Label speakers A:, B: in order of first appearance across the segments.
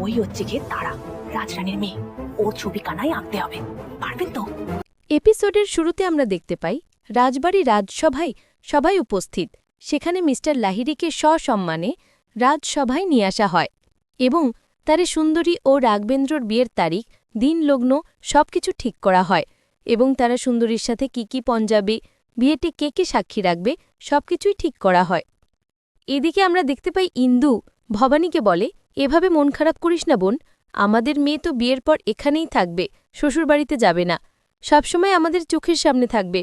A: ওই হচ্ছে গিয়ে তারা, রাজরানীর মেয়ে। ওর ছবি কানায় আঁকতে হবে, পারবেন তো?
B: এপিসোডের শুরুতে আমরা দেখতে পাই রাজবাড়ি রাজসভায় সবাই উপস্থিত। সেখানে মিস্টার লাহিড়ীকে সসম্মানে রাজসভায় নিয়ে আসা হয় এবং তারে সুন্দরী ও রাঘবেন্দ্রর বিয়ের তারিখ, দিন, লগ্ন সবকিছু ঠিক করা হয় এবং তারা সুন্দরীর সাথে কি পঞ্জাবে, বিয়েটি কে সাক্ষী রাখবে সবকিছুই ঠিক করা হয়। এদিকে আমরা দেখতে পাই ইন্দু ভবানীকে বলে, এভাবে মন খারাপ করিস না বোন, আমাদের মেয়ে তো বিয়ের পর এখানেই থাকবে, শ্বশুরবাড়িতে যাবে না, সবসময় আমাদের চোখের সামনে থাকবে,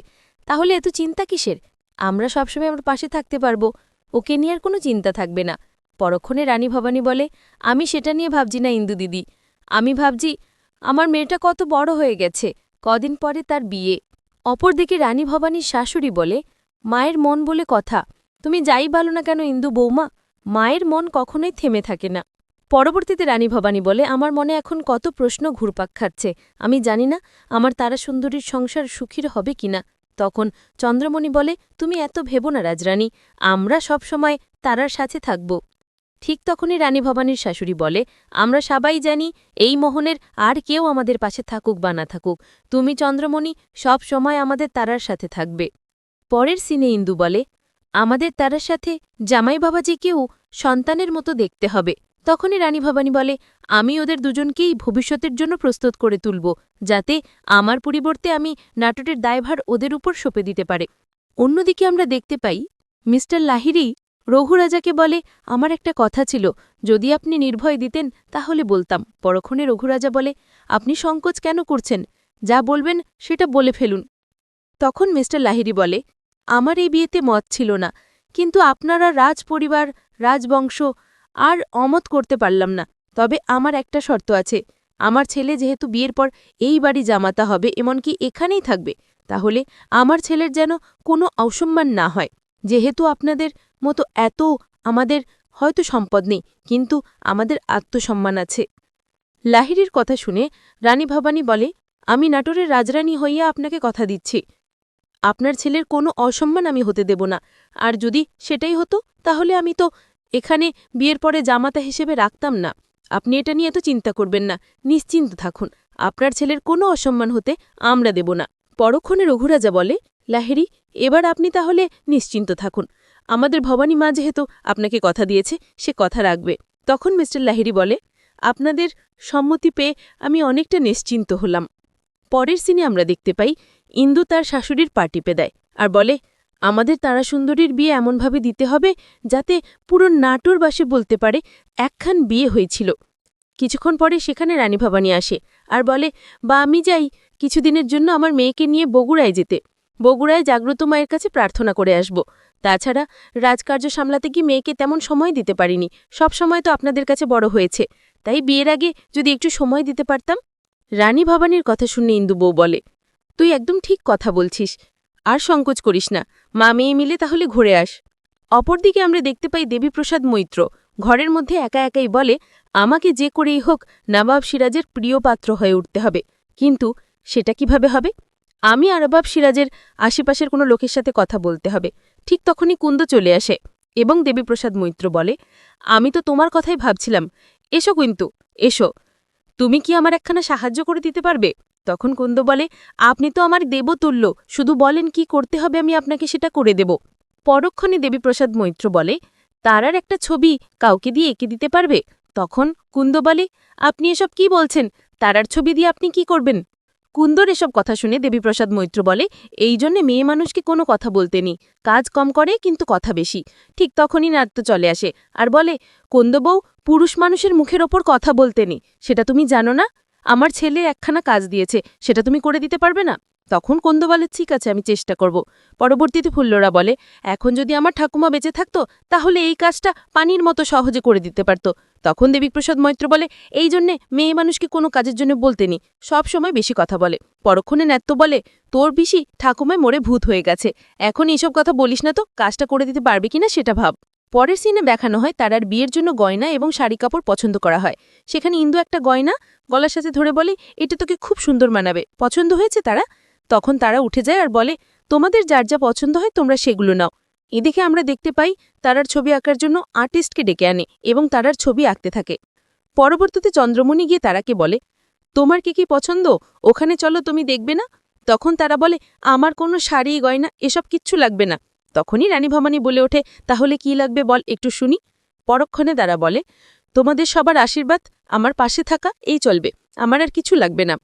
B: তাহলে এত চিন্তা কিসের? আমরা সবসময় আমার পাশে থাকতে পারবো, ওকে নিয়ে আর কোনো চিন্তা থাকবে না। পরক্ষণে রানী ভবানী বলে, আমি সেটা নিয়ে ভাবছি না ইন্দু দিদি, আমি ভাবছি আমার মেয়েটা কত বড় হয়ে গেছে, কদিন পরে তার বিয়ে। অপরদিকে রানী ভবানীর শাশুড়ি বলে, মায়ের মন বলে কথা, তুমি যাই বলো না কেন ইন্দু বৌমা, মায়ের মন কখনোই থেমে থাকে না। পরবর্তীতে রানী ভবানী বলে, আমার মনে এখন কত প্রশ্ন ঘুরপাক খাচ্ছে, আমি জানি না আমার তারা সুন্দরীর সংসার সুখীর হবে কিনা। তখন চন্দ্রমণি বলে, তুমি এত ভেবো না রাজরানী, আমরা সব সময় তারার সাথে থাকব। ঠিক তখনই রানী ভবানীর শাশুড়ি বলে, আমরা সবাই জানি এই মোহনের আর কেউ আমাদের পাশে থাকুক বা না থাকুক, তুমি চন্দ্রমণি সব সময় আমাদের তারার সাথে থাকবে। পরের সিনে ইন্দু বলে, আমাদের তারার সাথে জামাই বাবাজিকেও সন্তানের মতো দেখতে হবে। তখনই রানী ভবানী বলে, আমি ওদের দুজনকেই ভবিষ্যতের জন্য প্রস্তুত করে তুলব, যাতে আমার পরিবর্তে আমি নাটকের দায়ভার ওদের উপর সঁপে দিতে পারে। অন্যদিকে আমরা দেখতে পাই মিস্টার লাহিড়ী রঘুরাজাকে বলে, আমার একটা কথা ছিল, যদি আপনি নির্ভয় দিতেন তাহলে বলতাম। পরক্ষণে রঘুরাজা বলে, আপনি সংকোচ কেন করছেন, যা বলবেন সেটা বলে ফেলুন। তখন মিস্টার লাহিড়ী বলে, আমার এই বিয়েতে মত ছিল না, কিন্তু আপনারা রাজপরিবার, রাজবংশ আর অমত করতে পারলাম না। তবে আমার একটা শর্ত আছে, আমার ছেলে যেহেতু বিয়ের পর এই বাড়ি জামাতা হবে, এমনকি এখানেই থাকবে, তাহলে আমার ছেলের যেন কোনো অসম্মান না হয়। যেহেতু আপনাদের মতো এত আমাদের হয়তো সম্পদ নেই, কিন্তু আমাদের আত্মসম্মান আছে। লাহিড়ীর কথা শুনে রানী ভবানী বলে, আমি নাটোরের রাজরানী হইয়া আপনাকে কথা দিচ্ছি, আপনার ছেলের কোনো অসম্মান আমি হতে দেব না, আর যদি সেটাই হতো তাহলে আমি তো এখানে বিয়ের পরে জামাতা হিসেবে রাখতাম না। আপনি এটা নিয়ে এত চিন্তা করবেন না, নিশ্চিন্ত থাকুন, আপনার ছেলের কোনো অসম্মান হতে আমরা দেব না। পরক্ষণে রঘুরাজা বলে, লাহিড়ী, এবার আপনি তাহলে নিশ্চিন্ত থাকুন, আমাদের ভবানী মা যেহেতু আপনাকে কথা দিয়েছে সে কথা রাখবে। তখন মিস্টার লাহিড়ী বলে, আপনাদের সম্মতি পেয়ে আমি অনেকটা নিশ্চিন্ত হলাম। পরের সিনে আমরা দেখতে পাই ইন্দু তার শাশুড়ির পা টিপে দেয় আর বলে, আমাদের তারাসুন্দরীর বিয়ে এমনভাবে দিতে হবে যাতে পুরো নাটোরবাসী বলতে পারে একখান বিয়ে হয়েছিল। কিছুক্ষণ পরে সেখানে রানী ভবানী আসে আর বলে, বা আমি যাই কিছুদিনের জন্য আমার মেয়েকে নিয়ে বগুড়ায় যেতে, বগুড়ায় জাগ্রত মায়ের কাছে প্রার্থনা করে আসব। তাছাড়া রাজকার্য সামলাতে কি মেয়েকে তেমন সময় দিতে পারিনি, সব সময় তো আপনাদের কাছে বড় হয়েছে, তাই বিয়ের আগে যদি একটু সময় দিতে পারতাম। রানী ভবানীর কথা শুনে ইন্দু বউ বলে, তুই একদম ঠিক কথা বলছিস, আর সংকোচ করিস না, মা মেয়ে মিলে তাহলে ঘুরে আস। অপরদিকে আমরা দেখতে পাই দেবীপ্রসাদ মৈত্র ঘরের মধ্যে একা একাই বলে, আমাকে যে করেই হোক নবাব সিরাজের প্রিয় পাত্র হয়ে উঠতে হবে, কিন্তু সেটা কিভাবে হবে? আমি আর নবাব সিরাজের আশেপাশের কোনো লোকের সাথে কথা বলতে হবে। ঠিক তখনই কুন্দ চলে আসে এবং দেবীপ্রসাদ মৈত্র বলে, আমি তো তোমার কথাই ভাবছিলাম, এসো কিন্তু, এসো, তুমি কি আমার একখানা সাহায্য করে দিতে পারবে? তখন কুন্দ বলে, আপনি তো আমার দেবতুল্য, শুধু বলেন কি করতে হবে, আমি আপনাকে সেটা করে দেব। পরক্ষণে দেবীপ্রসাদ মৈত্র বলে, তারার একটা ছবি কাউকে দিয়ে এঁকে দিতে পারবে? তখন কুন্দ বলে, আপনি এসব কি বলছেন, তারার ছবি দিয়ে আপনি কি করবেন? কুন্দর এসব কথা শুনে দেবীপ্রসাদ মৈত্র বলে, এই জন্যে মেয়ে মানুষকে কোনো কথা বলতে নেই, কাজ কম করে কিন্তু কথা বেশি। ঠিক তখনই নাট্য চলে আসে আর বলে, কুন্দবউ, পুরুষ মানুষের মুখের ওপর কথা বলতে নেই, সেটা তুমি জানো না? আমার ছেলে একখানা কাজ দিয়েছে, সেটা তুমি করে দিতে পারবে না? তখন কুন্দ বলে, ঠিক আছে, আমি চেষ্টা করব। পরবর্তীতে ফুল্লরা বলে, এখন যদি আমার ঠাকুমা বেঁচে থাকতো তাহলে এই কাজটা পানির মতো সহজে করে দিতে পারত। তখন দেবীপ্রসাদ মৈত্র বলে, এই জন্যে মেয়ে মানুষকে কোনো কাজের জন্য বলতে নি, সব সময় বেশি কথা বলে। পরক্ষণে নাট্য বলে, তোর বেশি ঠাকুমায় মরে ভূত হয়ে গেছে, এখন এইসব কথা বলিস না তো, কাজটা করে দিতে পারবে কিনা সেটা ভাব। পরের সিনে দেখানো হয় তারার বিয়ের জন্য গয়না এবং শাড়ি কাপড় পছন্দ করা হয়। সেখানে ইন্দু একটা গয়না গলার সাথে ধরে বলে, এটা তোকে খুব সুন্দর মানাবে, পছন্দ হয়েছে তারা? তখন তারা উঠে যায় আর বলে, তোমাদের যার যা পছন্দ হয় তোমরা সেগুলো নাও। এদিকে আমরা দেখতে পাই তারার ছবি আঁকার জন্য আর্টিস্টকে ডেকে আনে এবং তারার ছবি আঁকতে থাকে।
C: পরবর্তীতে চন্দ্রমণি গিয়ে তারাকে বলে, তোমার কি পছন্দ, ওখানে চলো, তুমি দেখবে না? তখন তারা বলে, আমার কোনো শাড়ি গয়না এসব কিচ্ছু লাগবে না। তখনই রানী ভবানী বলে ওঠে, তাহলে কি লাগবে বল, একটু শুনি। পরক্ষণে তারা বলে, তোমাদের সবার আশীর্বাদ, আমার পাশে থাকা, এই চলবে, আমার আর কিছু লাগবে না।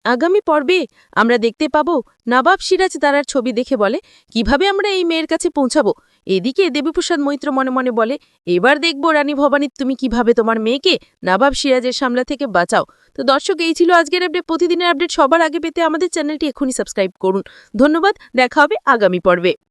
C: আগামী পর্বে আমরা দেখতে পাব নবাব সিরাজ দারার ছবি দেখে বলে, কিভাবে আমরা এই মেয়ের কাছে পৌঁছাবো। এদিকে দেবীপ্রসাদ মৈত্র মনে মনে বলে, এবার দেখব রানী ভবানী তুমি কিভাবে তোমার মেয়েকে নবাব সিরাজের সামলা থেকে বাঁচাও। তো দর্শক, এই ছিল আজকের আপডেট। প্রতিদিনের আপডেট সবার আগে পেতে আমাদের চ্যানেলটি এখনই সাবস্ক্রাইব করুন। ধন্যবাদ, দেখা হবে আগামী পর্বে।